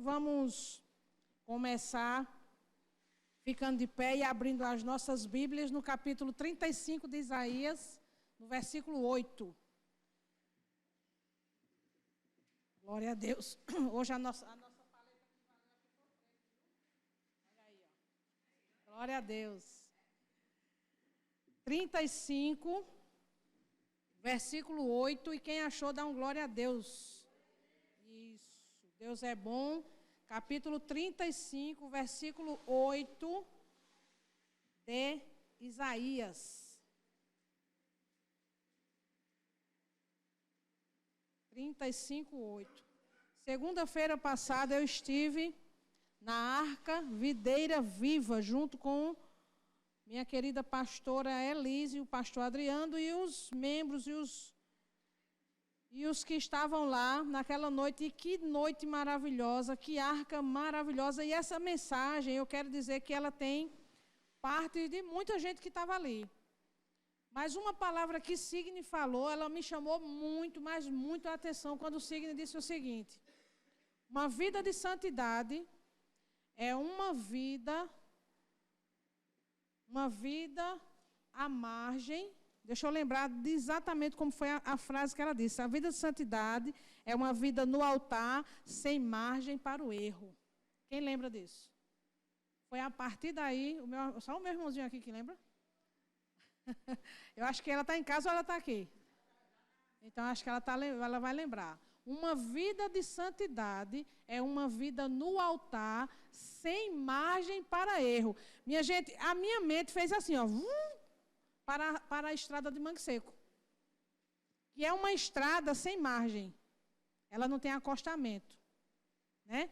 vamos começar ficando de pé e abrindo as nossas Bíblias no capítulo 35 de Isaías, no versículo 8. Glória a Deus. Hoje a nossa paleta aqui ficou preta, viu? Olha aí, ó. Glória a Deus. 35, versículo 8. E quem achou, dá um glória a Deus. Isso. Deus é bom. Capítulo 35, versículo 8 de Isaías. 35, 8. Segunda-feira passada eu estive na Arca Videira Viva, junto com minha querida pastora Elise, o pastor Adriano e os membros e os que estavam lá naquela noite. E que noite maravilhosa, que arca maravilhosa. E essa mensagem, eu quero dizer que ela tem parte de muita gente que estava ali. Mas uma palavra que Signe falou, ela me chamou muito, mas muito a atenção, quando o Signe disse o seguinte: uma vida de santidade é uma vida à margem. Deixa eu lembrar de exatamente como foi a frase que ela disse. A vida de santidade é uma vida no altar, sem margem para o erro. Quem lembra disso? Foi a partir daí, só o meu irmãozinho aqui que lembra? Eu acho que ela está em casa ou ela está aqui? Então, acho que ela vai lembrar. Uma vida de santidade é uma vida no altar, sem margem para erro. Minha gente, a minha mente fez assim, ó, para a estrada de Mangue Seco, que é uma estrada sem margem. Ela não tem acostamento, né?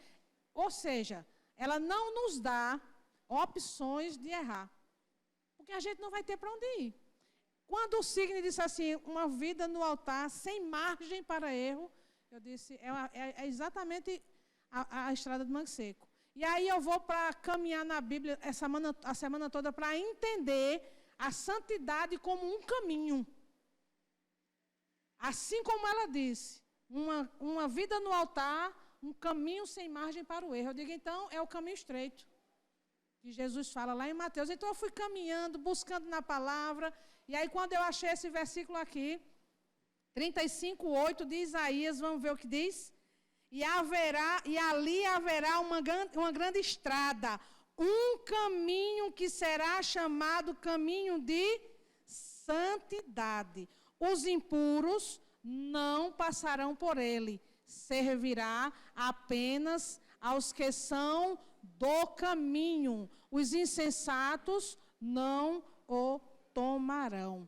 Ou seja, ela não nos dá opções de errar, porque a gente não vai ter para onde ir. Quando o Signe disse assim, uma vida no altar, sem margem para erro, eu disse, é exatamente a estrada de Mangue Seco. E aí eu vou para caminhar na Bíblia a semana toda para entender a santidade como um caminho. Assim como ela disse, uma vida no altar, um caminho sem margem para o erro. Eu digo, então, é o caminho estreito que Jesus fala lá em Mateus. Então, eu fui caminhando, buscando na palavra, e aí quando eu achei esse versículo aqui, 35, 8 de Isaías, vamos ver o que diz? E ali haverá uma grande estrada, um caminho que será chamado caminho de santidade. Os impuros não passarão por ele, servirá apenas aos que são do caminho. Os insensatos não o tomarão.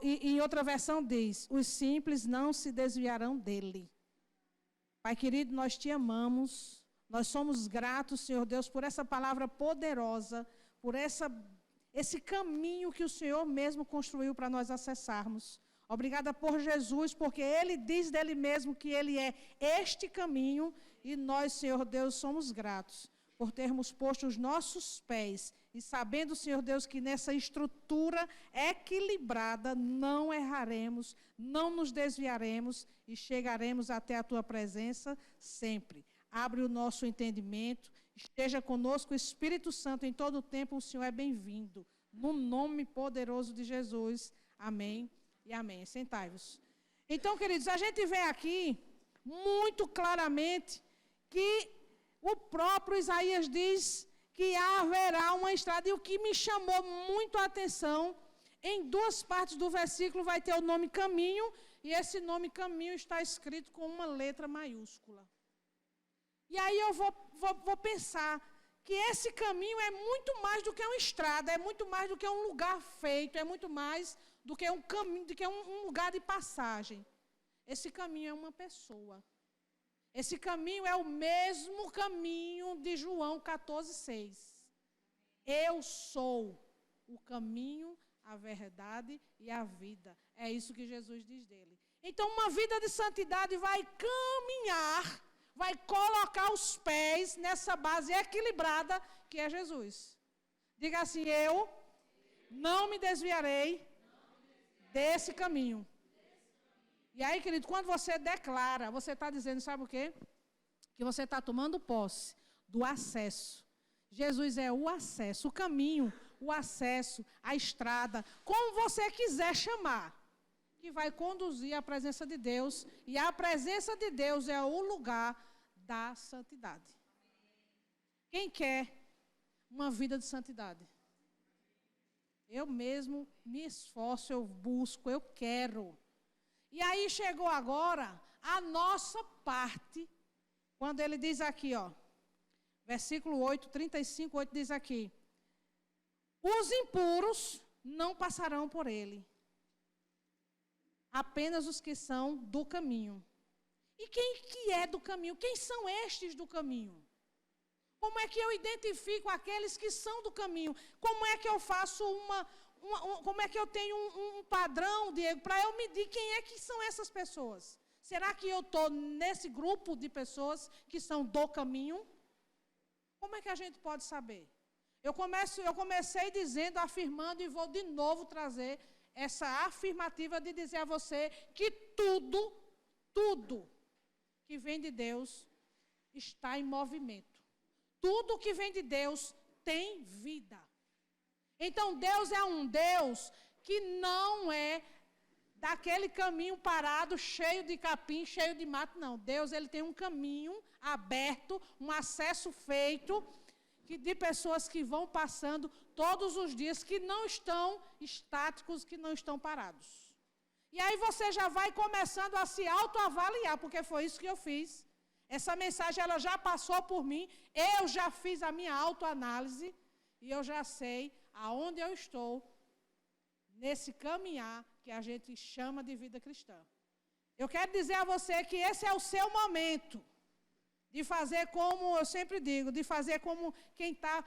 E em outra versão diz, os simples não se desviarão dele. Pai querido, nós te amamos, nós somos gratos, Senhor Deus, por essa palavra poderosa, por esse caminho que o Senhor mesmo construiu para nós acessarmos. Obrigada por Jesus, porque Ele diz dele mesmo que Ele é este caminho, e nós, Senhor Deus, somos gratos por termos posto os nossos pés e sabendo, Senhor Deus, que nessa estrutura equilibrada não erraremos, não nos desviaremos e chegaremos até a Tua presença sempre. Abre o nosso entendimento, esteja conosco, Espírito Santo, em todo o tempo o Senhor é bem-vindo. No nome poderoso de Jesus, amém e amém. Sentai-vos. Então, queridos, a gente vê aqui muito claramente que o próprio Isaías diz que haverá uma estrada. E o que me chamou muito a atenção, em duas partes do versículo vai ter o nome caminho, e esse nome caminho está escrito com uma letra maiúscula. E aí eu vou pensar que esse caminho é muito mais do que uma estrada, é muito mais do que um lugar feito, é muito mais do que um caminho, do que um lugar de passagem. Esse caminho é uma pessoa. Esse caminho é o mesmo caminho de João 14,6. Eu sou o caminho, a verdade e a vida. É isso que Jesus diz dele. Então, uma vida de santidade vai caminhar, vai colocar os pés nessa base equilibrada que é Jesus. Diga assim, eu não me desviarei desse caminho. E aí, querido, quando você declara, você está dizendo, sabe o quê? que você está tomando posse do acesso. Jesus é o acesso, o caminho, o acesso, a estrada, como você quiser chamar, que vai conduzir à presença de Deus. E a presença de Deus é o lugar da santidade. Quem quer uma vida de santidade? Eu mesmo me esforço, eu busco, eu quero. E aí chegou agora a nossa parte, quando ele diz aqui, ó, versículo 8, 35, 8 diz aqui: os impuros não passarão por ele, apenas os que são do caminho. E quem que é do caminho? Quem são estes do caminho? Como é que eu identifico aqueles que são do caminho? Como é que eu faço como é que eu tenho um padrão, Diego, para eu medir quem é que são essas pessoas? Será que eu estou nesse grupo de pessoas que são do caminho? Como é que a gente pode saber? Eu comecei dizendo, afirmando, e vou de novo trazer essa afirmativa de dizer a você que tudo que vem de Deus está em movimento. Tudo que vem de Deus tem vida. Então, Deus é um Deus que não é daquele caminho parado, cheio de capim, cheio de mato, não. Deus, ele tem um caminho aberto, um acesso feito, de pessoas que vão passando todos os dias, que não estão estáticos, que não estão parados. E aí você já vai começando a se autoavaliar, porque foi isso que eu fiz. Essa mensagem, ela já passou por mim, eu já fiz a minha autoanálise, e eu já sei aonde eu estou nesse caminhar que a gente chama de vida cristã. Eu quero dizer a você que esse é o seu momento de fazer como eu sempre digo, de fazer como quem está...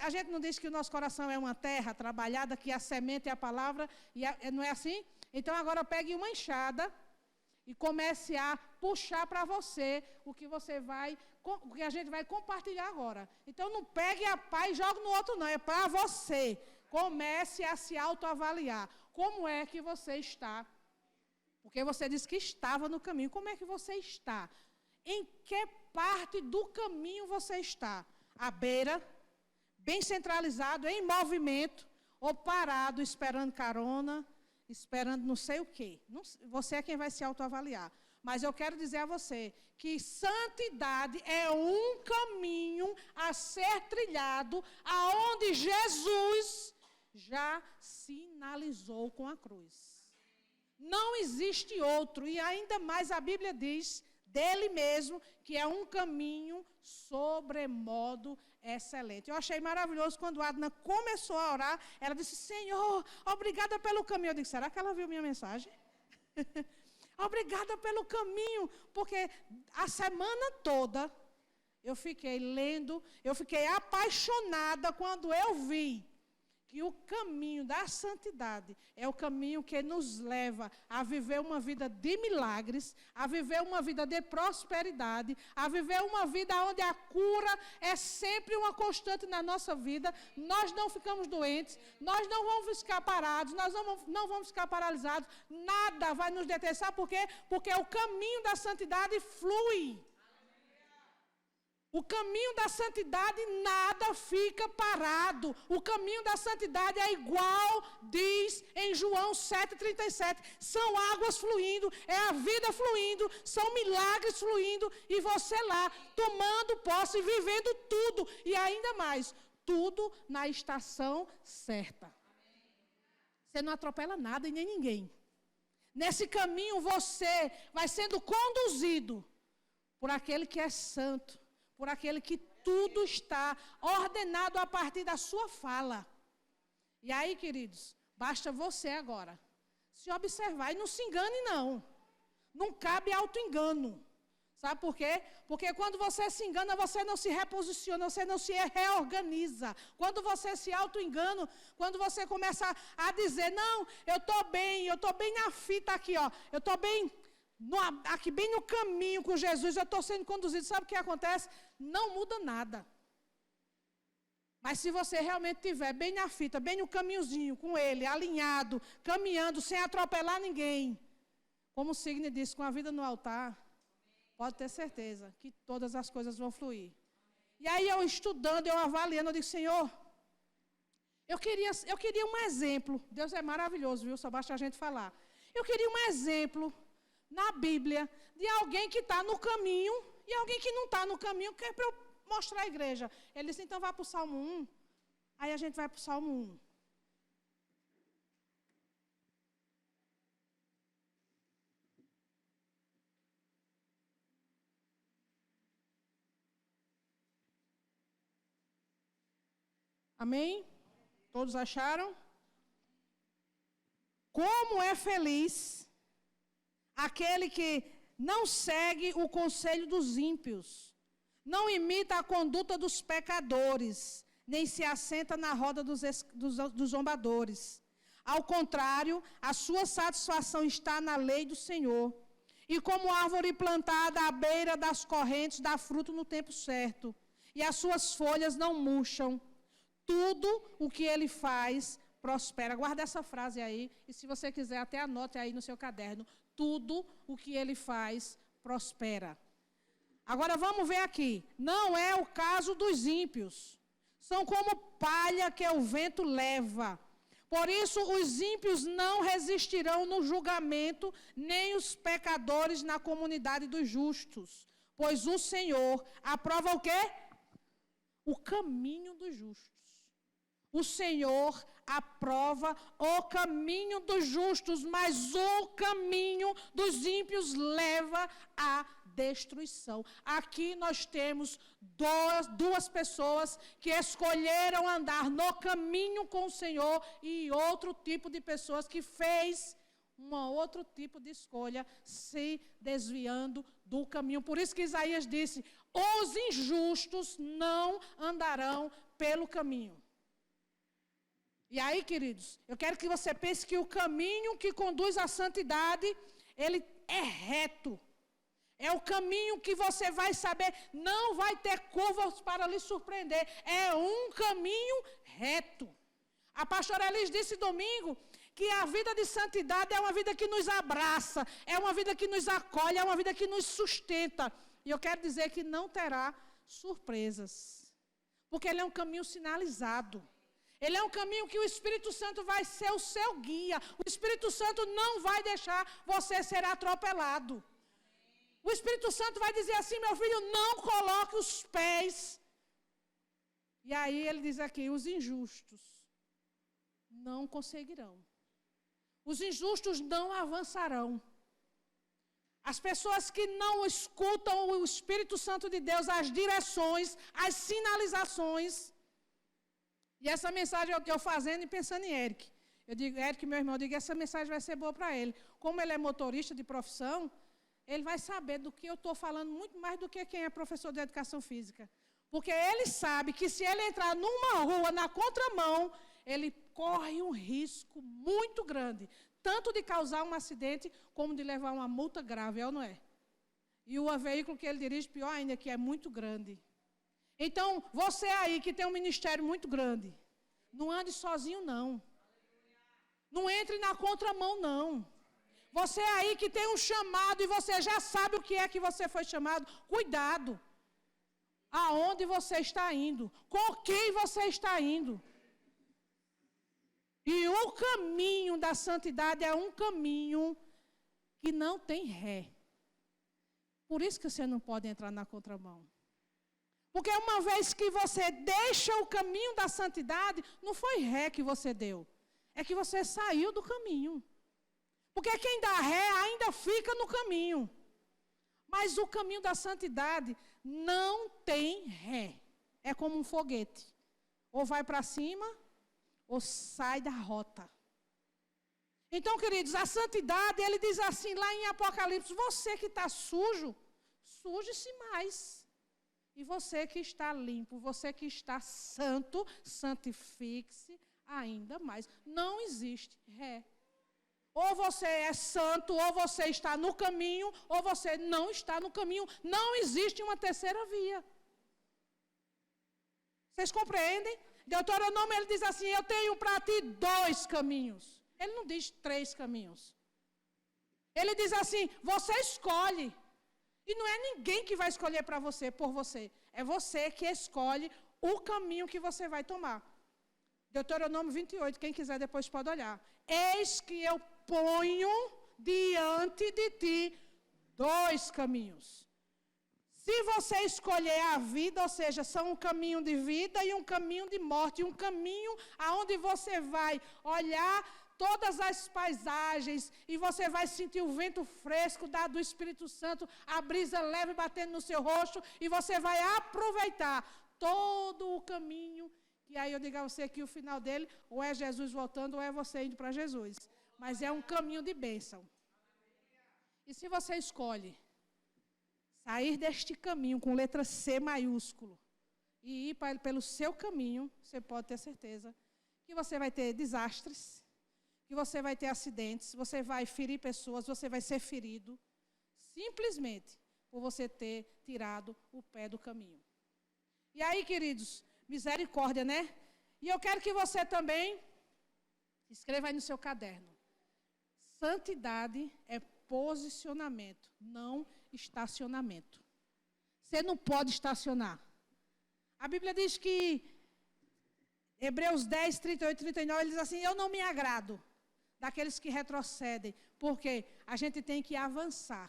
A gente não diz que o nosso coração é uma terra trabalhada, que a semente é a palavra, não é assim? Então agora pegue uma enxada e comece a puxar para você o que a gente vai compartilhar agora. Então não pegue a pá e jogue no outro não, é para você. Comece a se autoavaliar. Como é que você está? Porque você disse que estava no caminho. Como é que você está? Em que parte do caminho você está? À beira, bem centralizado, em movimento, ou parado, esperando carona, esperando não sei o quê. Você é quem vai se autoavaliar. Mas eu quero dizer a você que santidade é um caminho a ser trilhado, aonde Jesus já sinalizou com a cruz. Não existe outro, e ainda mais a Bíblia diz dele mesmo que é um caminho sobremodo excelente. Eu achei maravilhoso quando a Adna começou a orar, ela disse: Senhor, obrigada pelo caminho. Eu disse: será que ela viu minha mensagem? Obrigada pelo caminho, porque a semana toda eu fiquei lendo, eu fiquei apaixonada quando eu vi que o caminho da santidade é o caminho que nos leva a viver uma vida de milagres, a viver uma vida de prosperidade, a viver uma vida onde a cura é sempre uma constante na nossa vida. Nós não ficamos doentes, nós não vamos ficar parados, nós não vamos ficar paralisados, nada vai nos deter. Sabe por quê? Porque o caminho da santidade flui. O caminho da santidade nada fica parado. O caminho da santidade é igual, diz em João 7,37. São águas fluindo, é a vida fluindo, são milagres fluindo, e você lá, tomando posse, vivendo tudo, e ainda mais, tudo na estação certa. Você não atropela nada e nem ninguém. Nesse caminho você vai sendo conduzido por aquele que é santo, por aquele que tudo está ordenado a partir da sua fala. E aí, queridos, basta você agora se observar e não se engane, não. Não cabe auto-engano. Sabe por quê? Porque quando você se engana, você não se reposiciona, você não se reorganiza. Quando você se auto-engana, quando você começa a dizer: não, eu estou bem na fita aqui, ó, eu estou bem... aqui bem no caminho com Jesus, eu estou sendo conduzido. Sabe o que acontece? Não muda nada. Mas se você realmente estiver bem na fita, bem no caminhozinho, com ele, alinhado, caminhando, sem atropelar ninguém, como o Signe disse, com a vida no altar, Pode ter certeza que todas as coisas vão fluir. E aí eu estudando, eu avaliando, eu digo, Senhor, eu queria um exemplo. Deus é maravilhoso, viu? Só basta a gente falar. Eu queria um exemplo na Bíblia de alguém que está no caminho e alguém que não está no caminho, que é para eu mostrar à igreja. Ele disse, então vá para o Salmo 1. Aí a gente vai para o Salmo 1. Amém? Todos acharam? Como é feliz aquele que não segue o conselho dos ímpios, não imita a conduta dos pecadores, nem se assenta na roda dos zombadores. Ao contrário, a sua satisfação está na lei do Senhor. E como árvore plantada à beira das correntes, dá fruto no tempo certo, e as suas folhas não murcham. Tudo o que ele faz prospera. Guarda essa frase aí, e se você quiser, até anote aí no seu caderno. Tudo o que ele faz prospera. Agora vamos ver aqui. Não é o caso dos ímpios. São como palha que o vento leva. Por isso, os ímpios não resistirão no julgamento, nem os pecadores na comunidade dos justos. Pois o Senhor aprova o quê? O caminho dos justos. O Senhor aprova o caminho dos justos, mas o caminho dos ímpios leva à destruição. Aqui nós temos duas pessoas que escolheram andar no caminho com o Senhor e outro tipo de pessoas que fez um outro tipo de escolha, se desviando do caminho. Por isso que Isaías disse, os injustos não andarão pelo caminho. E aí, queridos, eu quero que você pense que o caminho que conduz à santidade, ele é reto. É o caminho que você vai saber, não vai ter curvas para lhe surpreender. É um caminho reto. A pastora Elis disse domingo que a vida de santidade é uma vida que nos abraça, é uma vida que nos acolhe, é uma vida que nos sustenta. E eu quero dizer que não terá surpresas. Porque ele é um caminho sinalizado. Ele é um caminho que o Espírito Santo vai ser o seu guia. O Espírito Santo não vai deixar você ser atropelado. O Espírito Santo vai dizer assim, meu filho, não coloque os pés. E aí ele diz aqui, os injustos não conseguirão. Os injustos não avançarão. As pessoas que não escutam o Espírito Santo de Deus, as direções, as sinalizações. E essa mensagem é o que eu fazendo e pensando em Eric. Eu digo, Eric, meu irmão, eu digo, essa mensagem vai ser boa para ele. Como ele é motorista de profissão, ele vai saber do que eu estou falando muito mais do que quem é professor de educação física. Porque ele sabe que se ele entrar numa rua na contramão, ele corre um risco muito grande. Tanto de causar um acidente, como de levar uma multa grave, é ou não é? E o veículo que ele dirige, pior ainda, que é muito grande. Então, você aí que tem um ministério muito grande, não ande sozinho, não. Não entre na contramão, não. Você aí que tem um chamado e você já sabe o que é que você foi chamado, cuidado. Aonde você está indo, com quem você está indo. E o caminho da santidade é um caminho que não tem ré. Por isso que você não pode entrar na contramão. Porque uma vez que você deixa o caminho da santidade, não foi ré que você deu. É que você saiu do caminho. Porque quem dá ré ainda fica no caminho. Mas o caminho da santidade não tem ré. É como um foguete. Ou vai para cima, ou sai da rota. Então, queridos, a santidade, ele diz assim lá em Apocalipse, você que está sujo, suje-se mais. E você que está limpo, você que está santo, santifique-se ainda mais. Não existe ré. Ou você é santo, ou você está no caminho, ou você não está no caminho. Não existe uma terceira via. Vocês compreendem? Deuteronômio, ele diz assim, eu tenho para ti 2 caminhos. Ele não diz 3 caminhos. Ele diz assim, você escolhe. E não é ninguém que vai escolher para você, por você. É você que escolhe o caminho que você vai tomar. Deuteronômio 28, quem quiser depois pode olhar. Eis que eu ponho diante de ti 2 caminhos. Se você escolher a vida, ou seja, são um caminho de vida e um caminho de morte, um caminho aonde você vai olhar todas as paisagens e você vai sentir o vento fresco dado do Espírito Santo, a brisa leve batendo no seu rosto e você vai aproveitar todo o caminho. E aí eu digo a você que o final dele ou é Jesus voltando ou é você indo para Jesus. Mas é um caminho de bênção. E se você escolhe sair deste caminho com letra C maiúsculo e ir pelo seu caminho, você pode ter certeza que você vai ter desastres, que você vai ter acidentes, você vai ferir pessoas, você vai ser ferido, simplesmente por você ter tirado o pé do caminho. E aí, queridos, misericórdia, né? E eu quero que você também escreva aí no seu caderno. Santidade é posicionamento, não estacionamento. Você não pode estacionar. A Bíblia diz que, Hebreus 10, 38 e 39, ele diz assim, eu não me agrado daqueles que retrocedem, porque a gente tem que avançar.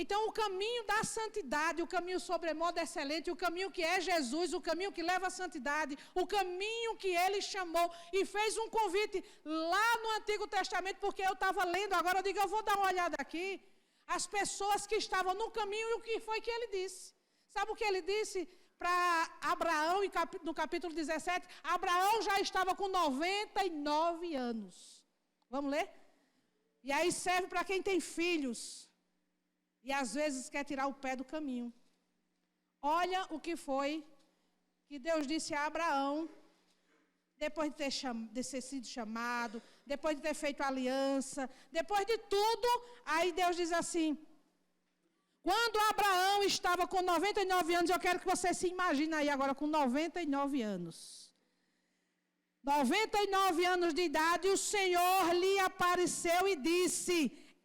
Então, o caminho da santidade, o caminho sobremodo excelente, o caminho que é Jesus, o caminho que leva à santidade, o caminho que ele chamou e fez um convite lá no Antigo Testamento, porque eu estava lendo, agora eu digo, eu vou dar uma olhada aqui, as pessoas que estavam no caminho e o que foi que ele disse. Sabe o que ele disse para Abraão, no capítulo 17? Abraão já estava com 99 anos. Vamos ler? E aí serve para quem tem filhos. E às vezes quer tirar o pé do caminho. Olha o que foi que Deus disse a Abraão, depois de ter sido chamado, depois de ter feito aliança, depois de tudo, aí Deus diz assim, quando Abraão estava com 99 anos, eu quero que você se imagine aí agora com 99 anos. 99 anos de idade, o Senhor lhe apareceu e disse,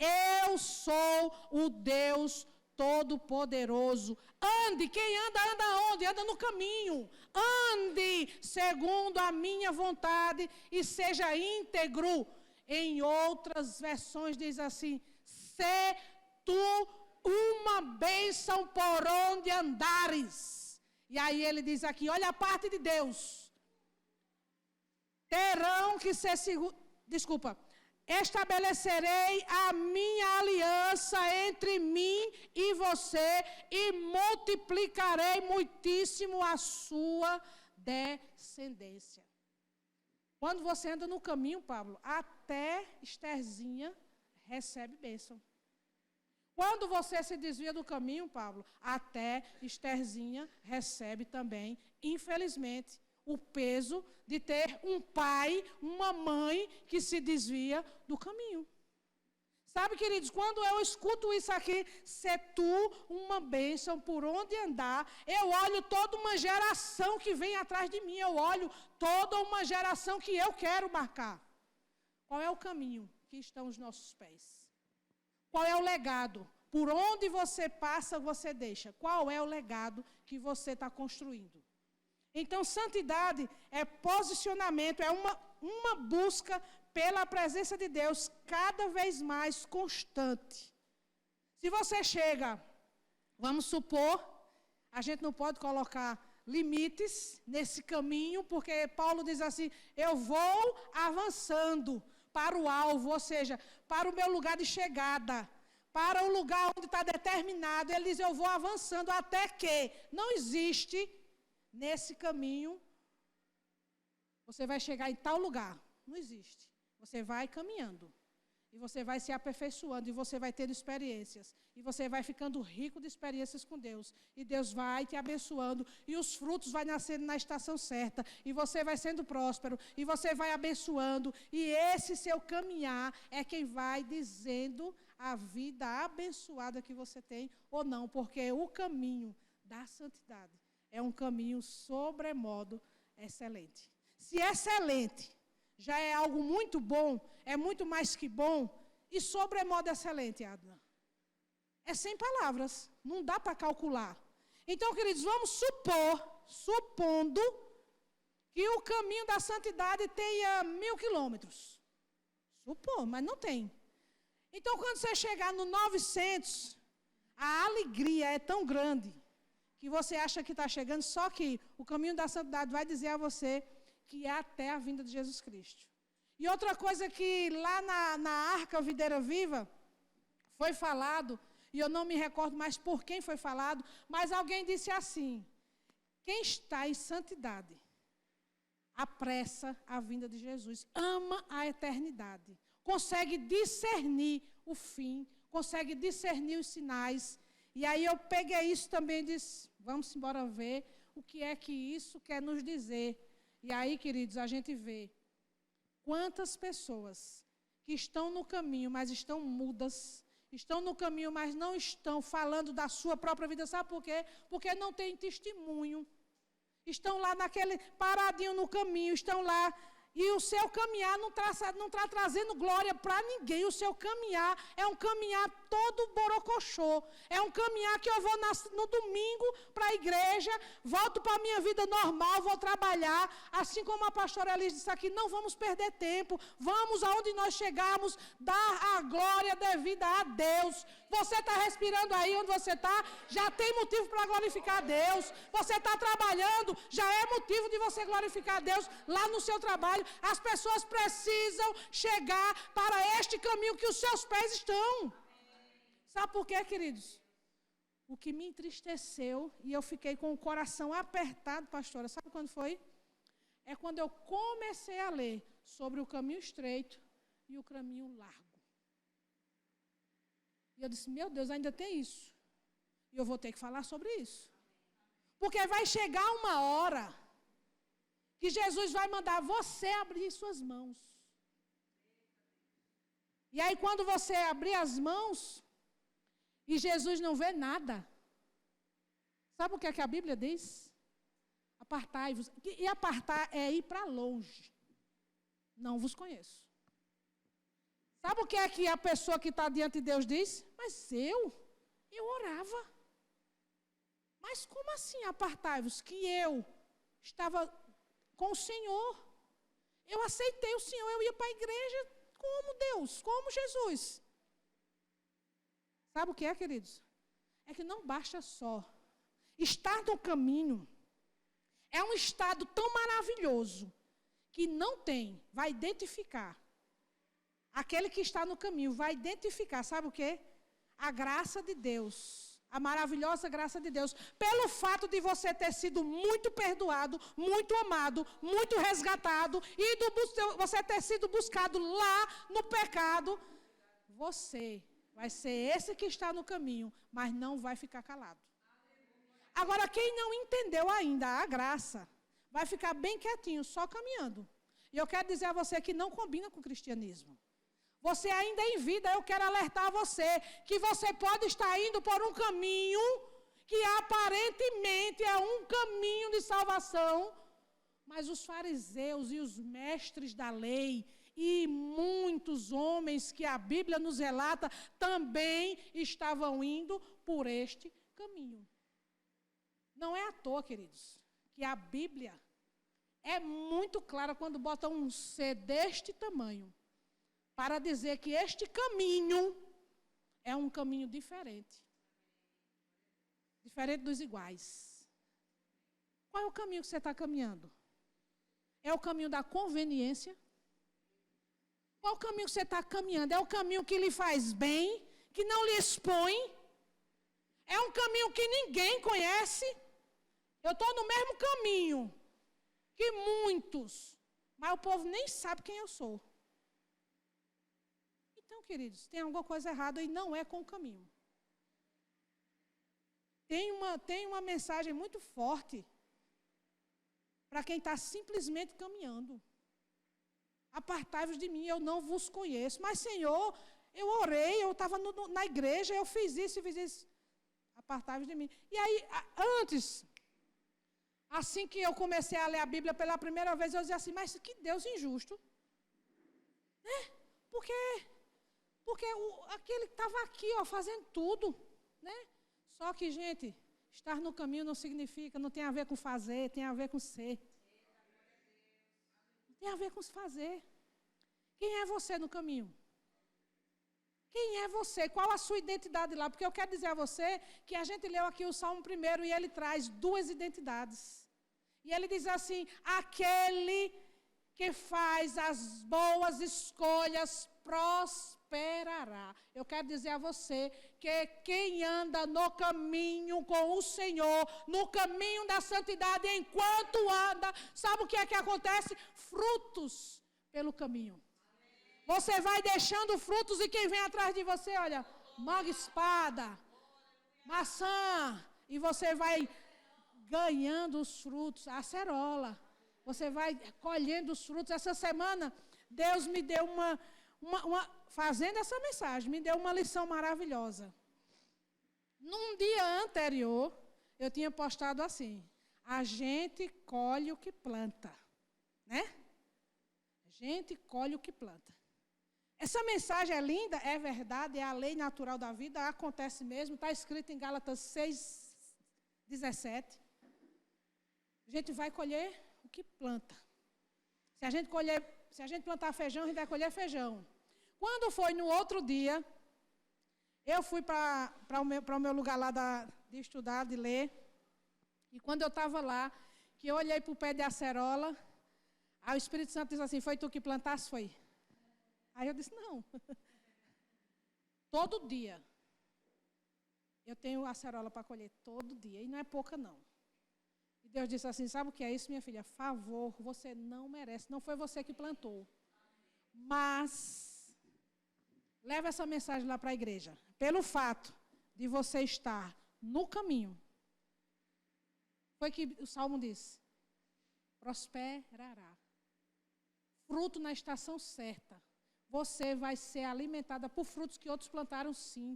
eu sou o Deus Todo-Poderoso. Ande, quem anda, anda onde? Anda no caminho. Ande segundo a minha vontade e seja íntegro. Em outras versões diz assim, sê tu uma bênção por onde andares. E aí ele diz aqui, olha a parte de Deus. Terão que ser estabelecerei a minha aliança entre mim e você e multiplicarei muitíssimo a sua descendência. Quando você anda no caminho, Pablo, até Estherzinha recebe bênção. Quando você se desvia do caminho, Pablo, até Estherzinha recebe também, infelizmente, o peso de ter um pai, uma mãe que se desvia do caminho. Sabe, queridos, quando eu escuto isso aqui, ser tu uma bênção por onde andar, eu olho toda uma geração que vem atrás de mim, eu olho toda uma geração que eu quero marcar. Qual é o caminho que estão os nossos pés? Qual é o legado? Por onde você passa, você deixa. Qual é o legado que você está construindo? Então, santidade é posicionamento, é uma busca pela presença de Deus cada vez mais constante. Se você chega, vamos supor, a gente não pode colocar limites nesse caminho, porque Paulo diz assim, eu vou avançando para o alvo, ou seja, para o meu lugar de chegada, para o lugar onde está determinado. Ele diz, eu vou avançando até que não existe nesse caminho, você vai chegar em tal lugar. Não existe. Você vai caminhando. E você vai se aperfeiçoando. E você vai tendo experiências. E você vai ficando rico de experiências com Deus. E Deus vai te abençoando. E os frutos vão nascendo na estação certa. E você vai sendo próspero. E você vai abençoando. E esse seu caminhar é quem vai dizendo a vida abençoada que você tem ou não. Porque o caminho da santidade é um caminho sobremodo excelente. Se excelente já é algo muito bom, é muito mais que bom, e sobremodo excelente, Adna. É sem palavras, não dá para calcular. Então, queridos, vamos supondo que o caminho da santidade tenha 1000 quilômetros. Supor, mas não tem. Então, quando você chegar no 900, a alegria é tão grande que você acha que está chegando, só que o caminho da santidade vai dizer a você que é até a vinda de Jesus Cristo. E outra coisa que lá na Arca Videira Viva foi falado, e eu não me recordo mais por quem foi falado, mas alguém disse assim: quem está em santidade apressa a vinda de Jesus, ama a eternidade, consegue discernir o fim, consegue discernir os sinais. E aí eu peguei isso também e disse, vamos embora ver o que é que isso quer nos dizer. E aí, queridos, a gente vê quantas pessoas que estão no caminho, mas estão mudas, estão no caminho, mas não estão falando da sua própria vida. Sabe por quê? Porque não tem testemunho. Estão lá naquele paradinho no caminho, estão lá. E o seu caminhar não está trazendo glória para ninguém. O seu caminhar é um caminhar todo borocochô. É um caminhar que eu vou no domingo para a igreja, volto para a minha vida normal, vou trabalhar. Assim como a pastora Elis disse aqui, não vamos perder tempo. Vamos aonde nós chegarmos, dar a glória devida a Deus. Você está respirando aí onde você está, já tem motivo para glorificar a Deus. Você está trabalhando, já é motivo de você glorificar a Deus lá no seu trabalho. As pessoas precisam chegar para este caminho que os seus pés estão. Sabe por quê, queridos? O que me entristeceu, e eu fiquei com o coração apertado, pastora, sabe quando foi? É quando eu comecei a ler sobre o caminho estreito e o caminho largo. E eu disse, meu Deus, ainda tem isso. E eu vou ter que falar sobre isso. Porque vai chegar uma hora que Jesus vai mandar você abrir suas mãos. E aí, quando você abrir as mãos, e Jesus não vê nada, sabe o que é que a Bíblia diz? Apartai-vos. E apartar é ir para longe. Não vos conheço. Sabe o que é que a pessoa que está diante de Deus diz? Mas eu orava. Mas como assim apartai-vos? Que eu estava com o Senhor. Eu aceitei o Senhor, eu ia para a igreja como Deus, como Jesus. Sabe o que é, queridos? É que não basta só. Estar no caminho é um estado tão maravilhoso que não tem, vai identificar. Aquele que está no caminho vai identificar, sabe o quê? A graça de Deus, a maravilhosa graça de Deus, pelo fato de você ter sido muito perdoado, muito amado, muito resgatado, e você ter sido buscado lá no pecado, você vai ser esse que está no caminho, mas não vai ficar calado. Agora, quem não entendeu ainda a graça, vai ficar bem quietinho, só caminhando. E eu quero dizer a você que não combina com o cristianismo. Você ainda em vida, eu quero alertar você que você pode estar indo por um caminho que aparentemente é um caminho de salvação, mas os fariseus e os mestres da lei e muitos homens que a Bíblia nos relata também estavam indo por este caminho. Não é à toa, queridos, que a Bíblia é muito clara quando bota um C deste tamanho, para dizer que este caminho é um caminho diferente. Diferente dos iguais. Qual é o caminho que você está caminhando? É o caminho da conveniência? Qual é o caminho que você está caminhando? É o caminho que lhe faz bem, que não lhe expõe? É um caminho que ninguém conhece? Eu estou no mesmo caminho que muitos, mas o povo nem sabe quem eu sou. Então, queridos, tem alguma coisa errada e não é com o caminho. Tem uma mensagem muito forte para quem está simplesmente caminhando. Apartai-vos de mim, eu não vos conheço. Mas, Senhor, eu orei, eu estava na igreja, eu fiz isso e fiz isso. Apartai-vos de mim. E aí, antes, assim que eu comecei a ler a Bíblia pela primeira vez, eu dizia assim, mas que Deus injusto. Né? Porque aquele que estava aqui, ó, fazendo tudo. Só que, gente, estar no caminho não significa, não tem a ver com fazer, tem a ver com ser. Não tem a ver com fazer. Quem é você no caminho? Quem é você? Qual a sua identidade lá? Porque eu quero dizer a você que a gente leu aqui o Salmo 1 e ele traz duas identidades. E ele diz assim, aquele que faz as boas escolhas prosperará. Eu quero dizer a você que quem anda no caminho com o Senhor, no caminho da santidade, enquanto anda, sabe o que é que acontece? Frutos pelo caminho. Você vai deixando frutos e quem vem atrás de você, olha, manga espada, maçã, e você vai ganhando os frutos, a acerola. Você vai colhendo os frutos. Essa semana, Deus me deu fazendo essa mensagem, me deu uma lição maravilhosa. Num dia anterior, eu tinha postado assim, a gente colhe o que planta, né? A gente colhe o que planta. Essa mensagem é linda, é verdade, é a lei natural da vida, acontece mesmo, está escrito em Gálatas 6:17. A gente vai colher o que planta. Se a gente plantar feijão, a gente vai colher feijão. Quando foi no outro dia, eu fui para o meu lugar lá de estudar, de ler, e quando eu estava lá, que eu olhei para o pé de acerola, aí o Espírito Santo disse assim, foi tu que plantaste? Foi. Aí eu disse, não. Todo dia. Eu tenho acerola para colher, todo dia. E não é pouca, não. E Deus disse assim, sabe o que é isso, minha filha? Favor, você não merece. Não foi você que plantou. Mas, leva essa mensagem lá para a igreja. Pelo fato de você estar no caminho. Foi que o Salmo disse, prosperará. Fruto na estação certa. Você vai ser alimentada por frutos que outros plantaram, sim.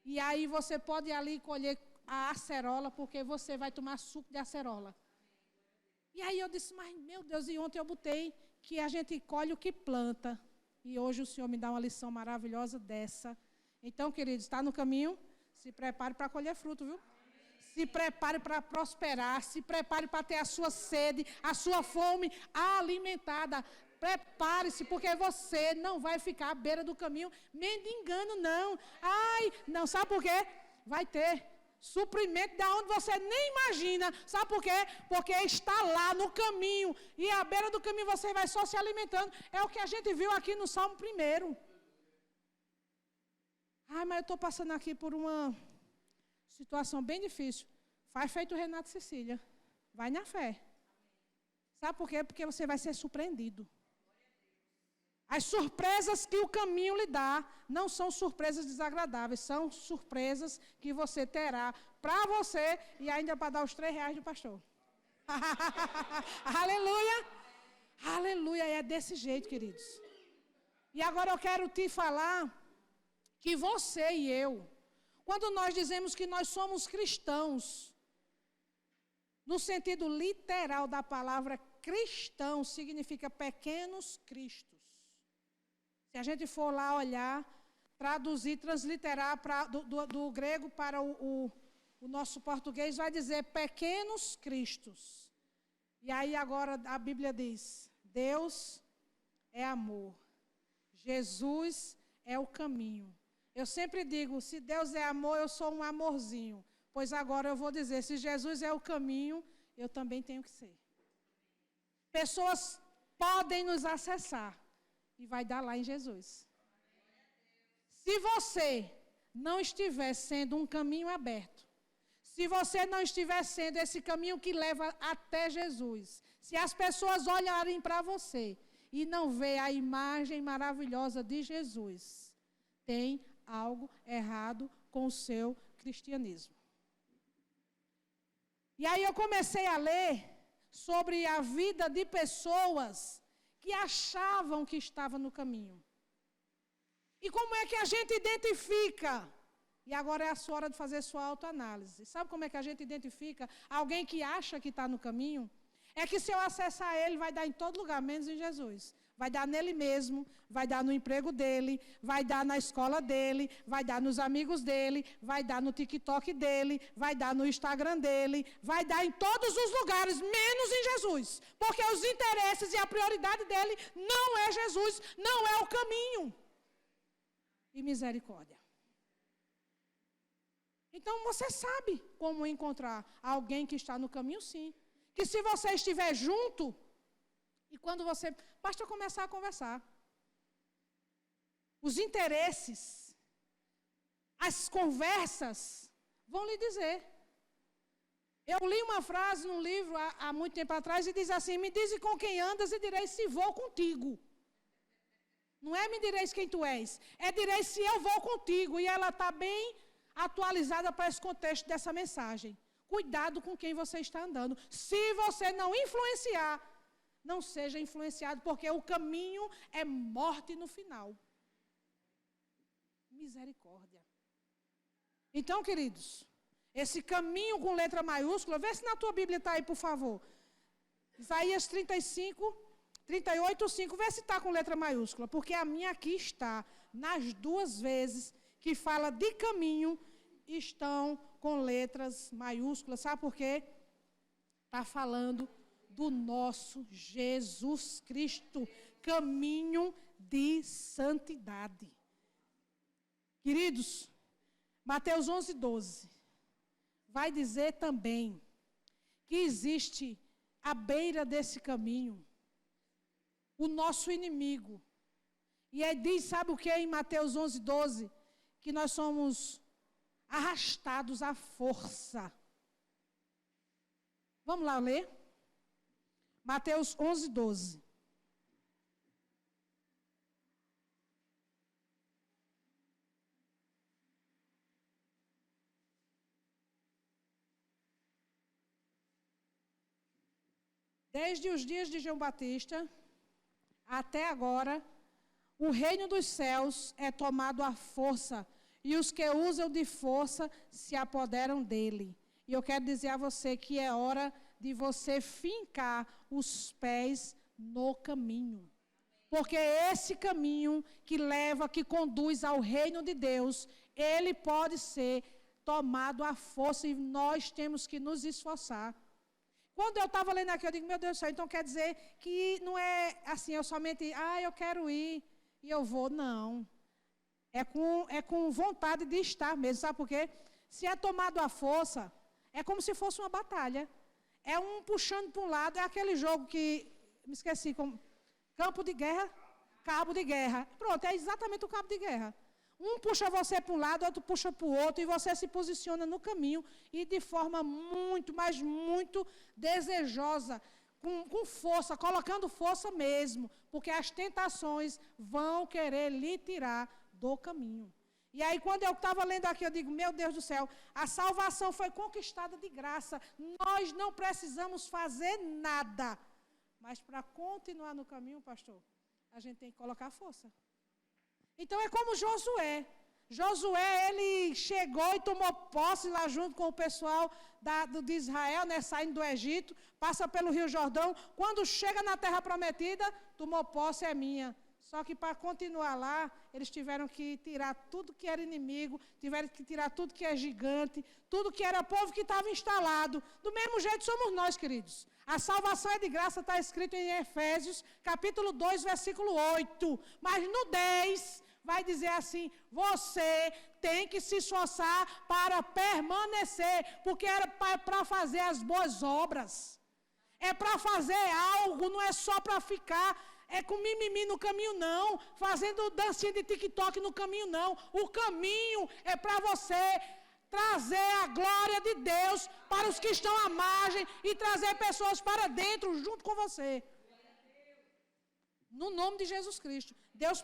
E aí você pode ir ali colher a acerola, porque você vai tomar suco de acerola. E aí eu disse, mas meu Deus, e ontem eu botei que a gente colhe o que planta. E hoje o Senhor me dá uma lição maravilhosa dessa. Então, queridos, está no caminho? Se prepare para colher fruto, viu? Se prepare para prosperar, se prepare para ter a sua sede, a sua fome alimentada. Prepare-se, porque você não vai ficar à beira do caminho mendigando, não. Ai, não, sabe por quê? Vai ter suprimento de onde você nem imagina. Sabe por quê? Porque está lá no caminho. E à beira do caminho você vai só se alimentando. É o que a gente viu aqui no Salmo 1. Ai, mas eu estou passando aqui por uma situação bem difícil. Faz feito o Renato e Cecília. Vai na fé. Sabe por quê? Porque você vai ser surpreendido. As surpresas que o caminho lhe dá não são surpresas desagradáveis, são surpresas que você terá para você e ainda para dar os R$3 do pastor. Aleluia! Aleluia! É desse jeito, queridos. E agora eu quero te falar que você e eu, quando nós dizemos que nós somos cristãos, no sentido literal da palavra cristão, significa pequenos cristos. Se a gente for lá olhar, traduzir, transliterar do grego para o nosso português, vai dizer pequenos cristos. E aí agora a Bíblia diz, Deus é amor. Jesus é o caminho. Eu sempre digo, se Deus é amor, eu sou um amorzinho. Pois agora eu vou dizer, se Jesus é o caminho, eu também tenho que ser. Pessoas podem nos acessar. E vai dar lá em Jesus. Se você não estiver sendo um caminho aberto, se você não estiver sendo esse caminho que leva até Jesus, se as pessoas olharem para você e não ver a imagem maravilhosa de Jesus, tem algo errado com o seu cristianismo. E aí eu comecei a ler sobre a vida de pessoas que achavam que estava no caminho. E como é que a gente identifica? E agora é a sua hora de fazer sua autoanálise. Sabe como é que a gente identifica alguém que acha que está no caminho? É que se eu acessar ele, vai dar em todo lugar, menos em Jesus. Vai dar nele mesmo, vai dar no emprego dele, vai dar na escola dele, vai dar nos amigos dele, vai dar no TikTok dele, vai dar no Instagram dele, vai dar em todos os lugares, menos em Jesus. Porque os interesses e a prioridade dele não é Jesus, não é o caminho. E misericórdia. Então você sabe como encontrar alguém que está no caminho, sim. Que se você estiver junto, e quando você, basta começar a conversar. Os interesses, as conversas vão lhe dizer. Eu li uma frase num livro há muito tempo atrás e diz assim: me dize com quem andas e direi se vou contigo. Não é me direis quem tu és, é direis se eu vou contigo. E ela está bem atualizada para esse contexto dessa mensagem. Cuidado com quem você está andando. Se você não influenciar, não seja influenciado, porque o caminho é morte no final. Misericórdia. Então, queridos, esse caminho com letra maiúscula, vê se na tua Bíblia está aí, por favor. Isaías 35, 38, 5, vê se está com letra maiúscula, porque a minha aqui está, nas duas vezes que fala de caminho, estão com letras maiúsculas. Sabe por quê? Está falando do nosso Jesus Cristo, caminho de santidade. Queridos, Mateus 11, 12, vai dizer também que existe à beira desse caminho o nosso inimigo. E aí diz, sabe o que em Mateus 11, 12? Que nós somos arrastados à força. Vamos lá ler? Mateus 11, 12. Desde os dias de João Batista até agora, o reino dos céus é tomado à força, e os que usam de força se apoderam dele. E eu quero dizer a você que é hora de você fincar os pés no caminho. Porque esse caminho que leva, que conduz ao reino de Deus, ele pode ser tomado à força e nós temos que nos esforçar. Quando eu estava lendo aqui, eu digo, meu Deus do céu, então quer dizer que não é assim, eu somente, eu quero ir e eu vou. Não. É com vontade de estar mesmo, sabe por quê? Se é tomado à força, é como se fosse uma batalha. É um puxando para um lado, é aquele jogo que, me esqueci, como campo de guerra, cabo de guerra. Pronto, é exatamente o cabo de guerra. Um puxa você para um lado, outro puxa para o outro, e você se posiciona no caminho, e de forma muito, mas muito desejosa, com força, colocando força mesmo, porque as tentações vão querer lhe tirar do caminho. E aí, quando eu estava lendo aqui, eu digo, meu Deus do céu, a salvação foi conquistada de graça, nós não precisamos fazer nada. Mas para continuar no caminho, pastor, a gente tem que colocar força. Então é como Josué. Josué, ele chegou e tomou posse lá junto com o pessoal de Israel, né, saindo do Egito, passa pelo Rio Jordão. Quando chega na terra prometida, tomou posse, é minha. Só que para continuar lá, eles tiveram que tirar tudo que era inimigo, tiveram que tirar tudo que é gigante, tudo que era povo que estava instalado. Do mesmo jeito somos nós, queridos. A salvação é de graça, está escrito em Efésios, capítulo 2, versículo 8. Mas no 10, vai dizer assim, você tem que se esforçar para permanecer, porque era para fazer as boas obras. É para fazer algo, não é só para ficar... É com mimimi no caminho, não. Fazendo dancinha de TikTok no caminho, não. O caminho é para você trazer a glória de Deus para os que estão à margem e trazer pessoas para dentro, junto com você. No nome de Jesus Cristo. Deus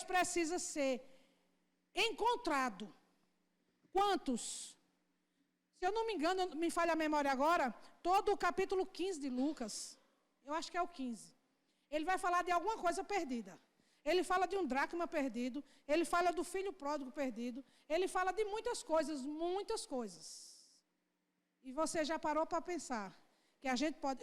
precisa ser encontrado. Quantos? Se eu não me engano, me falha a memória agora, todo o capítulo 15 de Lucas, eu acho que é o 15. Ele vai falar de alguma coisa perdida. Ele fala de um dracma perdido. Ele fala do filho pródigo perdido. Ele fala de muitas coisas, muitas coisas. E você já parou para pensar que a gente pode...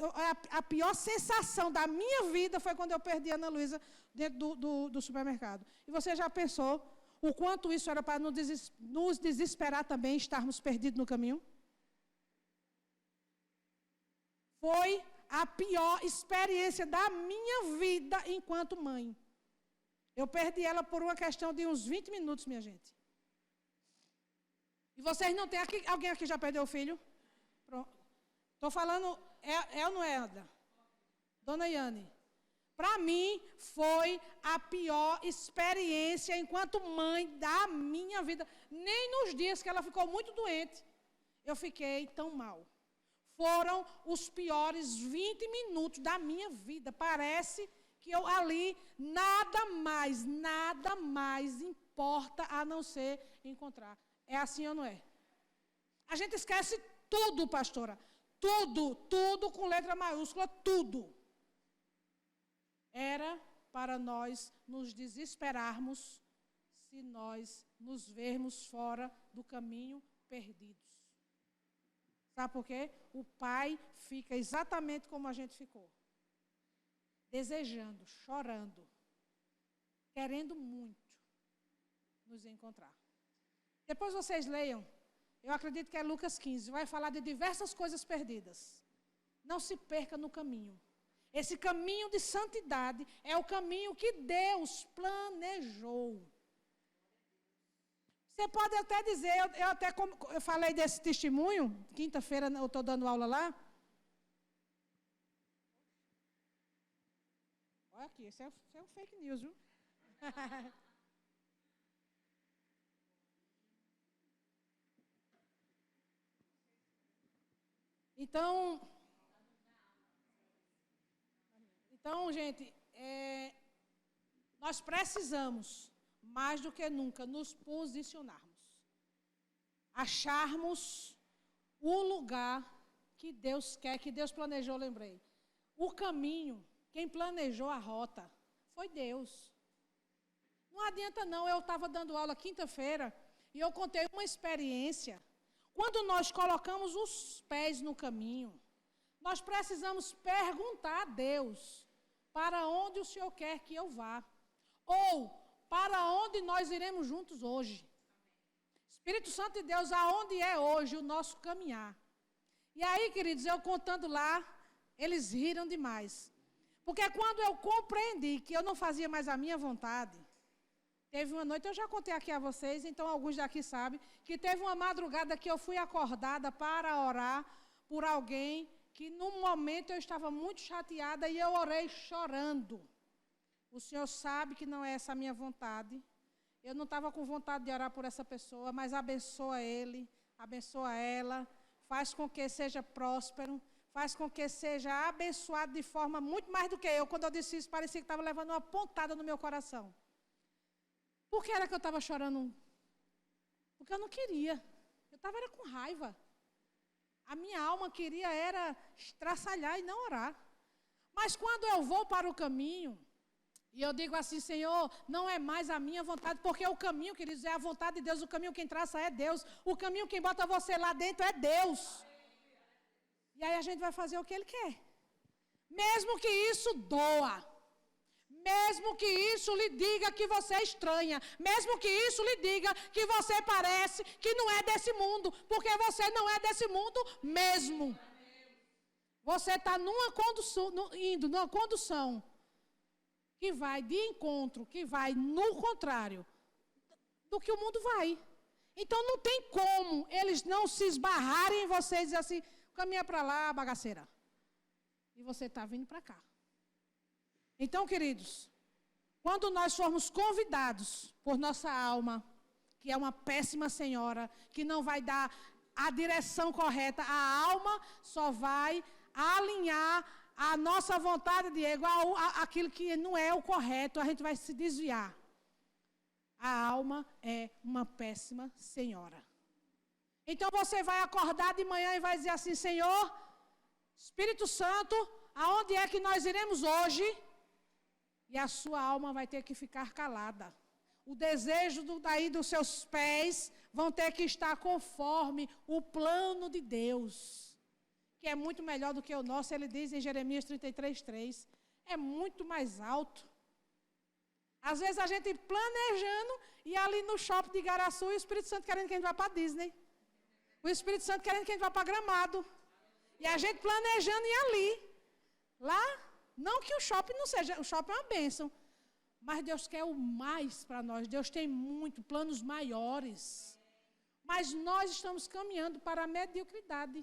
A pior sensação da minha vida foi quando eu perdi a Ana Luísa dentro do supermercado. E você já pensou o quanto isso era para nos desesperar também, estarmos perdidos no caminho? Foi a pior experiência da minha vida enquanto mãe. Eu perdi ela por uma questão de uns 20 minutos, minha gente. E vocês não têm aqui, alguém aqui já perdeu o filho? Estou falando, ou não é, Ada? Dona Iane. Para mim, foi a pior experiência enquanto mãe da minha vida. Nem nos dias que ela ficou muito doente, eu fiquei tão mal. Foram os piores 20 minutos da minha vida. Parece que eu ali, nada mais importa a não ser encontrar. É assim ou não é? A gente esquece tudo, pastora. Tudo com letra maiúscula, tudo. Era para nós nos desesperarmos se nós nos vermos fora do caminho perdidos. Sabe por quê? O pai fica exatamente como a gente ficou. Desejando, chorando, querendo muito nos encontrar. Depois vocês leiam, eu acredito que é Lucas 15, vai falar de diversas coisas perdidas. Não se perca no caminho. Esse caminho de santidade é o caminho que Deus planejou. Você pode até dizer, eu falei desse testemunho, quinta-feira eu estou dando aula lá. Olha aqui, isso é um fake news, viu? Então, gente, nós precisamos, mais do que nunca, nos posicionarmos. Acharmos o lugar que Deus quer, que Deus planejou, lembrei. O caminho, quem planejou a rota, foi Deus. Não adianta não, eu estava dando aula quinta-feira e eu contei uma experiência. Quando nós colocamos os pés no caminho, nós precisamos perguntar a Deus para onde o Senhor quer que eu vá. Ou para onde nós iremos juntos hoje. Espírito Santo de Deus, aonde é hoje o nosso caminhar? E aí, queridos, eu contando lá, eles riram demais. Porque quando eu compreendi que eu não fazia mais a minha vontade, teve uma noite, eu já contei aqui a vocês, então alguns daqui sabem, que teve uma madrugada que eu fui acordada para orar por alguém que num momento eu estava muito chateada e eu orei chorando. O Senhor sabe que não é essa a minha vontade. Eu não estava com vontade de orar por essa pessoa, mas abençoa ele, abençoa ela, faz com que seja próspero, faz com que seja abençoado de forma muito mais do que eu. Quando eu disse isso, parecia que estava levando uma pontada no meu coração. Por que era que eu estava chorando? Porque eu não queria. Eu estava com raiva. A minha alma queria era estraçalhar e não orar. Mas quando eu vou para o caminho, e eu digo assim, Senhor, não é mais a minha vontade, porque o caminho, queridos, é a vontade de Deus, o caminho quem traça é Deus, o caminho quem bota você lá dentro é Deus. E aí a gente vai fazer o que Ele quer. Mesmo que isso doa. Mesmo que isso lhe diga que você é estranha, mesmo que isso lhe diga que você parece que não é desse mundo, porque você não é desse mundo mesmo. Você está indo numa condução que vai de encontro, que vai no contrário do que o mundo vai. Então não tem como eles não se esbarrarem em você e dizer assim, caminha para lá, bagaceira. E você está vindo para cá. Então, queridos, quando nós formos convidados por nossa alma, que é uma péssima senhora, que não vai dar a direção correta, a alma só vai alinhar a nossa vontade, Diego, aquilo que não é o correto, a gente vai se desviar. A alma é uma péssima senhora. Então, você vai acordar de manhã e vai dizer assim, Senhor, Espírito Santo, aonde é que nós iremos hoje? E a sua alma vai ter que ficar calada. O desejo daí dos seus pés vão ter que estar conforme o plano de Deus. que é muito melhor do que o nosso, ele diz em Jeremias 33:3. É muito mais alto. Às vezes a gente planejando e ali no shopping de Igaraçu, e o Espírito Santo querendo que a gente vá para Disney. O Espírito Santo querendo que a gente vá para Gramado. E a gente planejando ir ali. Lá, não que o shopping não seja, o shopping é uma bênção. Mas Deus quer o mais para nós. Deus tem muito, planos maiores. Mas nós estamos caminhando para a mediocridade.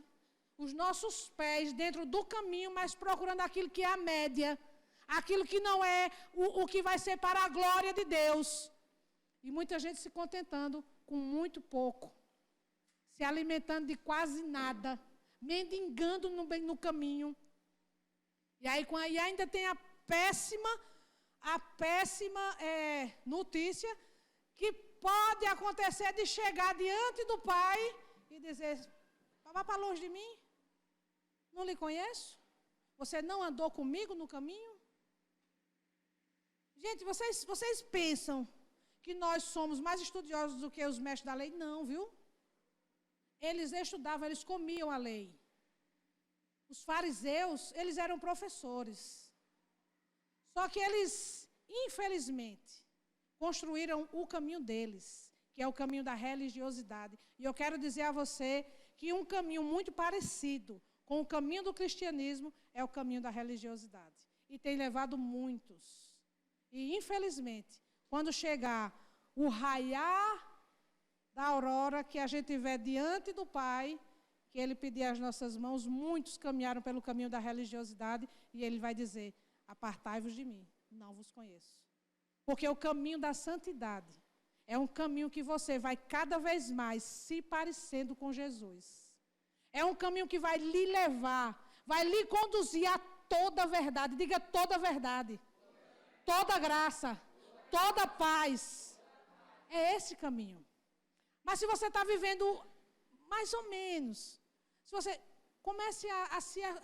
Os nossos pés dentro do caminho, mas procurando aquilo que é a média. Aquilo que não é o que vai ser para a glória de Deus. E muita gente se contentando com muito pouco. Se alimentando de quase nada. Mendigando no caminho. E aí ainda tem a péssima notícia que pode acontecer de chegar diante do Pai e dizer: vá para longe de mim? Não lhe conheço? Você não andou comigo no caminho? Gente, vocês pensam que nós somos mais estudiosos do que os mestres da lei? Não, viu? Eles estudavam, eles comiam a lei. Os fariseus, eles eram professores. Só que eles, infelizmente, construíram o caminho deles, que é o caminho da religiosidade. E eu quero dizer a você que um caminho muito parecido com o caminho do cristianismo é o caminho da religiosidade. E tem levado muitos. E, infelizmente, quando chegar o raiar da aurora, que a gente tiver diante do Pai, que Ele pedir as nossas mãos, muitos caminharam pelo caminho da religiosidade, e Ele vai dizer: apartai-vos de mim, não vos conheço. Porque o caminho da santidade é um caminho que você vai cada vez mais se parecendo com Jesus. É um caminho que vai lhe levar, vai lhe conduzir a toda a verdade. Diga toda a verdade. Toda graça, toda paz. É esse caminho. Mas se você está vivendo mais ou menos, se você comece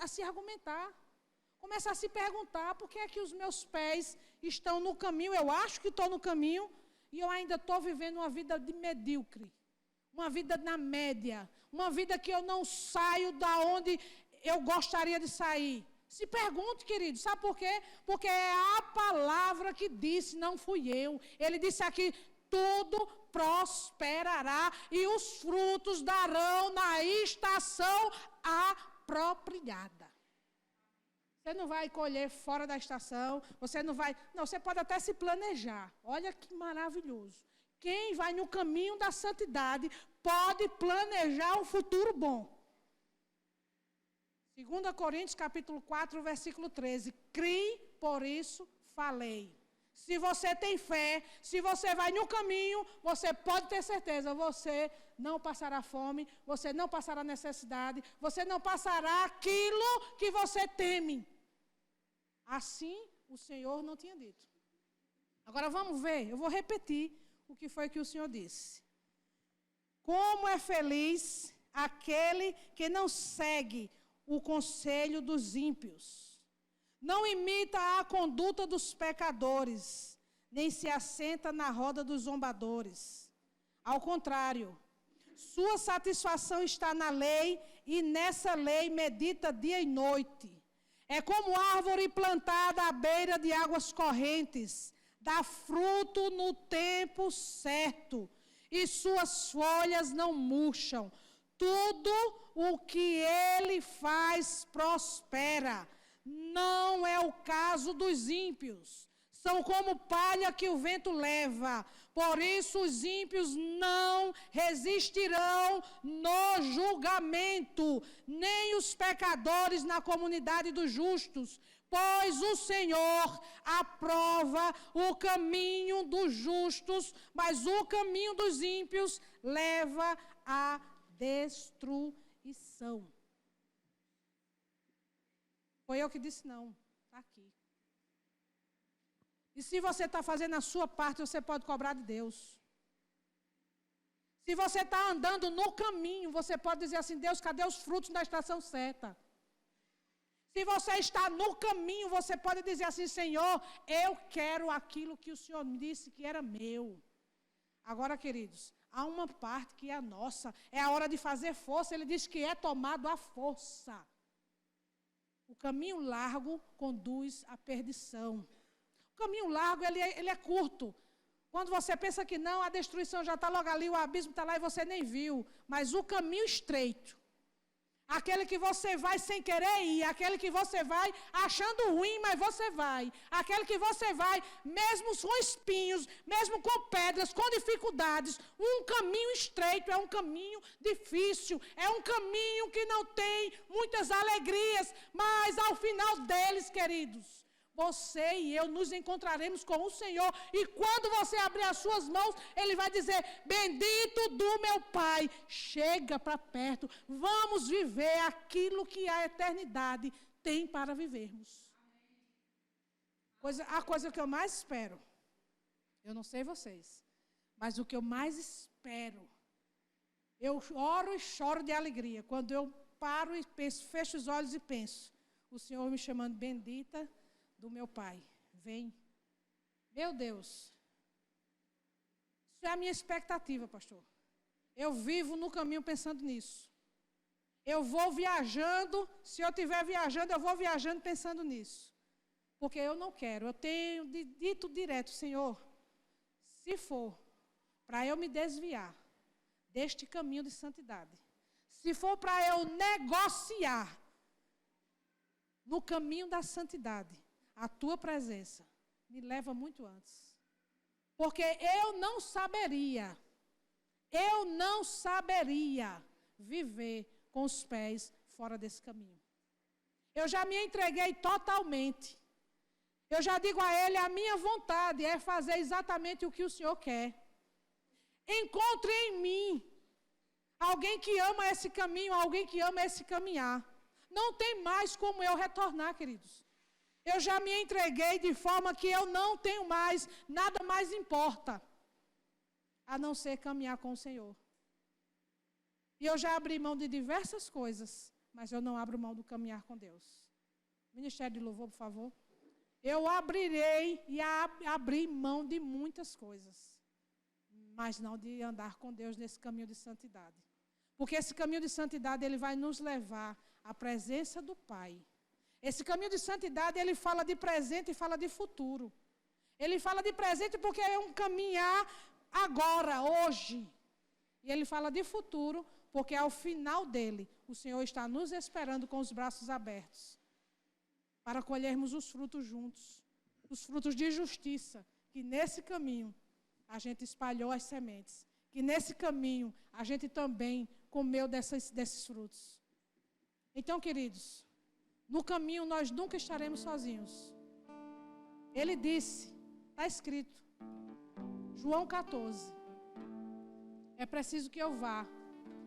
a se argumentar, comece a se perguntar: por que é que os meus pés estão no caminho? Eu acho que estou no caminho e eu ainda estou vivendo uma vida de medíocre, uma vida na média, uma vida que eu não saio da onde eu gostaria de sair. Se pergunte, querido, sabe por quê? Porque é a palavra que disse, não fui eu. Ele disse aqui: tudo prosperará e os frutos darão na estação apropriada. Você não vai colher fora da estação, você não vai... Não, você pode até se planejar. Olha que maravilhoso. Quem vai no caminho da santidade pode planejar um futuro bom. 2 Coríntios, capítulo 4, versículo 13. Crie, por isso falei. Se você tem fé, se você vai no caminho, você pode ter certeza, você não passará fome, você não passará necessidade, você não passará aquilo que você teme. Assim o Senhor não tinha dito. Agora vamos ver, eu vou repetir o que foi que o Senhor disse. Como é feliz aquele que não segue o conselho dos ímpios, não imita a conduta dos pecadores, nem se assenta na roda dos zombadores. Ao contrário, sua satisfação está na lei, e nessa lei medita dia e noite. É como árvore plantada à beira de águas correntes, dá fruto no tempo certo, e suas folhas não murcham. Tudo o que ele faz prospera. Não é o caso dos ímpios. São como palha que o vento leva. Por isso os ímpios não resistirão no julgamento, nem os pecadores na comunidade dos justos. Pois o Senhor aprova o caminho dos justos, mas o caminho dos ímpios leva a destruição. Foi eu que disse não, está aqui. E se você está fazendo a sua parte, você pode cobrar de Deus. Se você está andando no caminho, você pode dizer assim: Deus, cadê os frutos da estação certa? Se você está no caminho, você pode dizer assim: Senhor, eu quero aquilo que o Senhor me disse que era meu. Agora, queridos, há uma parte que é a nossa, é a hora de fazer força. Ele diz que é tomado à força. O caminho largo conduz à perdição. O caminho largo, ele é curto. Quando você pensa que não, a destruição já está logo ali, o abismo está lá e você nem viu. Mas o caminho estreito, aquele que você vai sem querer ir, aquele que você vai achando ruim, mas você vai. Aquele que você vai, mesmo com espinhos, mesmo com pedras, com dificuldades. Um caminho estreito é um caminho difícil, é um caminho que não tem muitas alegrias, mas ao final deles, queridos, você e eu nos encontraremos com o Senhor. E quando você abrir as suas mãos, Ele vai dizer: bendito do meu Pai, chega para perto, vamos viver aquilo que a eternidade tem para vivermos. A coisa que eu mais espero, eu não sei vocês, mas o que eu mais espero, eu oro e choro de alegria, quando eu paro e penso, fecho os olhos e penso, o Senhor me chamando bendita do meu Pai, vem. Meu Deus, isso é a minha expectativa, pastor. Eu vivo no caminho pensando nisso. Eu vou viajando, se eu estiver viajando, eu vou viajando pensando nisso. Porque eu não quero, eu tenho dito direto: Senhor, se for para eu me desviar deste caminho de santidade, se for para eu negociar no caminho da santidade, a tua presença me leva muito antes. Porque eu não saberia viver com os pés fora desse caminho. Eu já me entreguei totalmente. Eu já digo a Ele: a minha vontade é fazer exatamente o que o Senhor quer. Encontre em mim alguém que ama esse caminho, alguém que ama esse caminhar. Não tem mais como eu retornar, queridos. Eu já me entreguei de forma que eu não tenho mais, nada mais importa, a não ser caminhar com o Senhor. E eu já abri mão de diversas coisas, mas eu não abro mão do caminhar com Deus. Ministério de Louvor, por favor. Eu abrirei e abri mão de muitas coisas, mas não de andar com Deus nesse caminho de santidade. Porque esse caminho de santidade, ele vai nos levar à presença do Pai. Esse caminho de santidade, ele fala de presente e fala de futuro. Ele fala de presente porque é um caminhar agora, hoje. E ele fala de futuro porque ao final dele, o Senhor está nos esperando com os braços abertos para colhermos os frutos juntos. Os frutos de justiça, que nesse caminho a gente espalhou as sementes. Que nesse caminho a gente também comeu desses frutos. Então, queridos, no caminho nós nunca estaremos sozinhos. Ele disse, está escrito, João 14, é preciso que eu vá.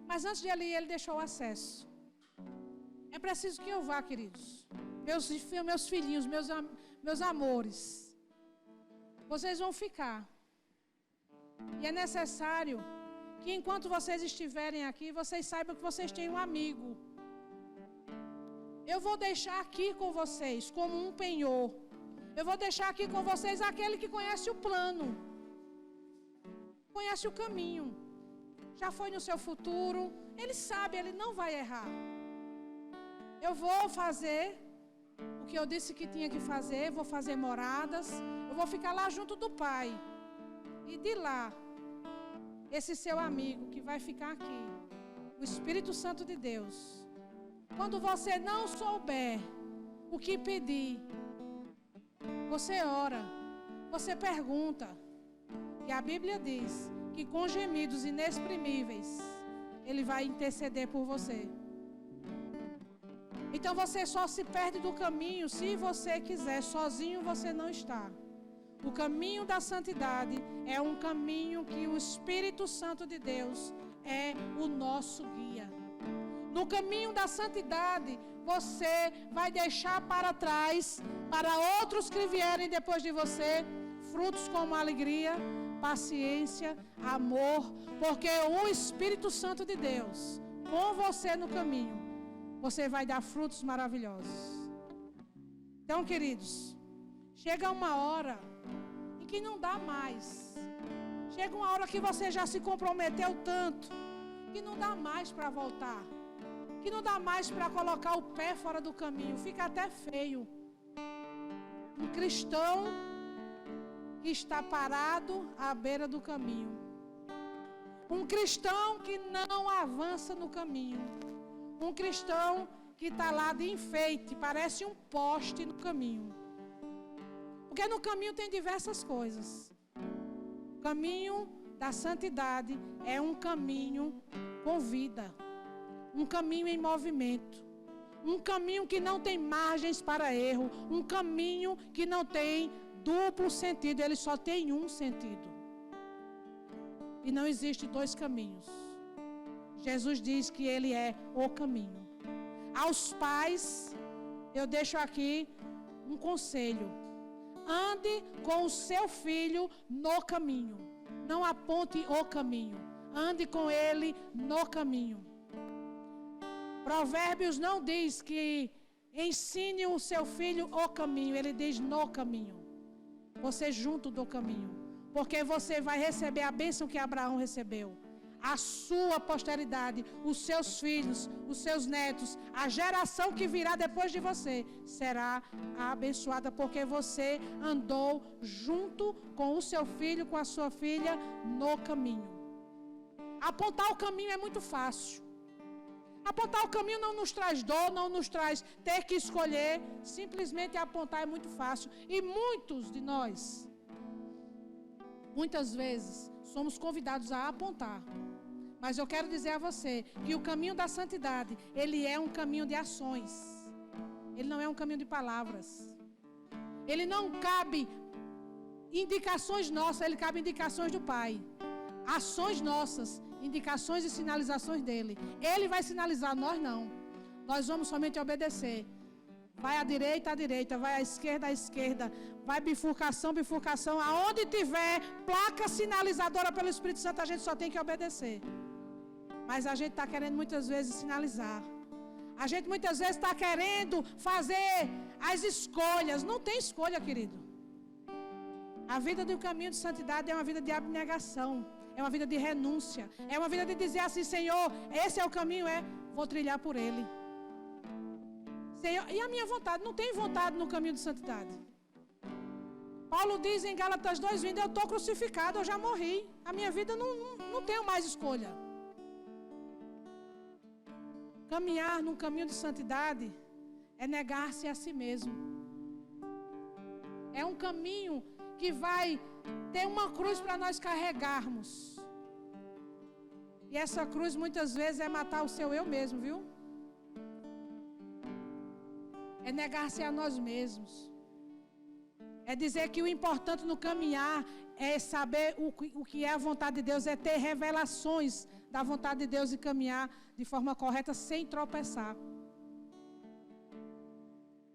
Mas antes de ele ir, ele deixou o acesso. É preciso que eu vá, queridos. Meus filhinhos, meus amores, vocês vão ficar. E é necessário que enquanto vocês estiverem aqui, vocês saibam que vocês têm um amigo. Eu vou deixar aqui com vocês, como um penhor. Eu vou deixar aqui com vocês aquele que conhece o plano. Conhece o caminho. Já foi no seu futuro. Ele sabe, ele não vai errar. Eu vou fazer o que eu disse que tinha que fazer. Vou fazer moradas. Eu vou ficar lá junto do Pai. E de lá, esse seu amigo que vai ficar aqui, o Espírito Santo de Deus, quando você não souber o que pedir, você ora, você pergunta. E a Bíblia diz que com gemidos inexprimíveis, Ele vai interceder por você. Então você só se perde do caminho se você quiser. Sozinho você não está. O caminho da santidade é um caminho que o Espírito Santo de Deus é o nosso guia. No caminho da santidade, você vai deixar para trás, para outros que vierem depois de você, frutos como alegria, paciência, amor, porque o Espírito Santo de Deus, com você no caminho, você vai dar frutos maravilhosos. Então, queridos, chega uma hora em que não dá mais. Chega uma hora que você já se comprometeu tanto, que não dá mais para voltar. que não dá mais para colocar o pé fora do caminho, fica até feio. Um cristão que está parado à beira do caminho. Um cristão que não avança no caminho. Um cristão que está lá de enfeite, parece um poste no caminho. Porque no caminho tem diversas coisas. O caminho da santidade é um caminho com vida. Um caminho em movimento. Um caminho que não tem margens para erro. Um caminho que não tem duplo sentido. Ele só tem um sentido. E não existe dois caminhos. Jesus diz que Ele é o caminho. Aos pais, eu deixo aqui um conselho. Ande com o seu filho no caminho. Não aponte o caminho. Ande com ele no caminho. Provérbios não diz que ensine o seu filho o caminho. Ele diz no caminho. Você junto do caminho. Porque você vai receber a bênção que Abraão recebeu. A sua posteridade, os seus filhos, os seus netos, a geração que virá depois de você será abençoada porque você andou junto com o seu filho, com a sua filha no caminho. Apontar o caminho é muito fácil. Apontar o caminho não nos traz dor, não nos traz ter que escolher. Simplesmente apontar é muito fácil. E muitos de nós, muitas vezes, somos convidados a apontar. Mas eu quero dizer a você que o caminho da santidade, ele é um caminho de ações. Ele não é um caminho de palavras. Ele não cabe indicações nossas, ele cabe indicações do Pai. Ações nossas, indicações e sinalizações dele. Ele vai sinalizar, nós não. Nós vamos somente obedecer. Vai à direita, vai à esquerda, vai bifurcação, bifurcação. Aonde tiver placa sinalizadora pelo Espírito Santo, a gente só tem que obedecer. Mas a gente está querendo muitas vezes sinalizar. A gente muitas vezes está querendo fazer as escolhas. Não tem escolha, querido. A vida do caminho de santidade é uma vida de abnegação. É uma vida de renúncia. É uma vida de dizer assim, Senhor, esse é o caminho, vou trilhar por ele. Senhor, e a minha vontade? Não tem vontade no caminho de santidade. Paulo diz em Gálatas 2:20, eu estou crucificado, eu já morri. A minha vida não tenho mais escolha. Caminhar num caminho de santidade é negar-se a si mesmo. É um caminho que vai ter uma cruz para nós carregarmos. E essa cruz muitas vezes é matar o seu eu mesmo, viu? É negar-se a nós mesmos. É dizer que o importante no caminhar é saber o que é a vontade de Deus, é ter revelações da vontade de Deus e caminhar de forma correta sem tropeçar.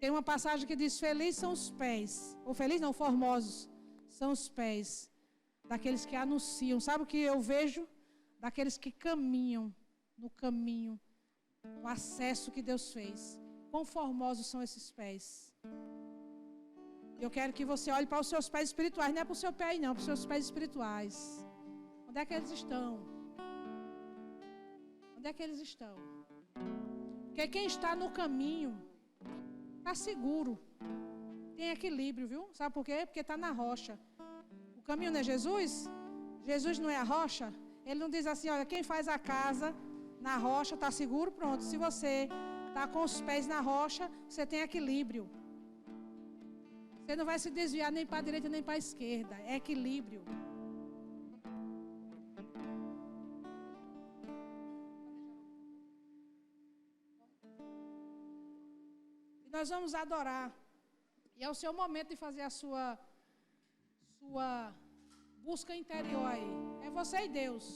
Tem uma passagem que diz, felizes são os pés, ou felizes não, formosos são os pés daqueles que anunciam. Sabe o que eu vejo? Daqueles que caminham no caminho, o acesso que Deus fez. Quão formosos são esses pés. Eu quero que você olhe para os seus pés espirituais. Não é para o seu pé aí não, para os seus pés espirituais. Onde é que eles estão? Onde é que eles estão? Porque quem está no caminho está seguro. Tem equilíbrio, viu? Sabe por quê? Porque está na rocha. O caminho não é Jesus? Jesus não é a rocha? Ele não diz assim, olha, quem faz a casa na rocha está seguro, pronto. Se você está com os pés na rocha, você tem equilíbrio. Você não vai se desviar nem para a direita nem para a esquerda. É equilíbrio. E nós vamos adorar. E é o seu momento de fazer a sua busca interior aí. É você e Deus.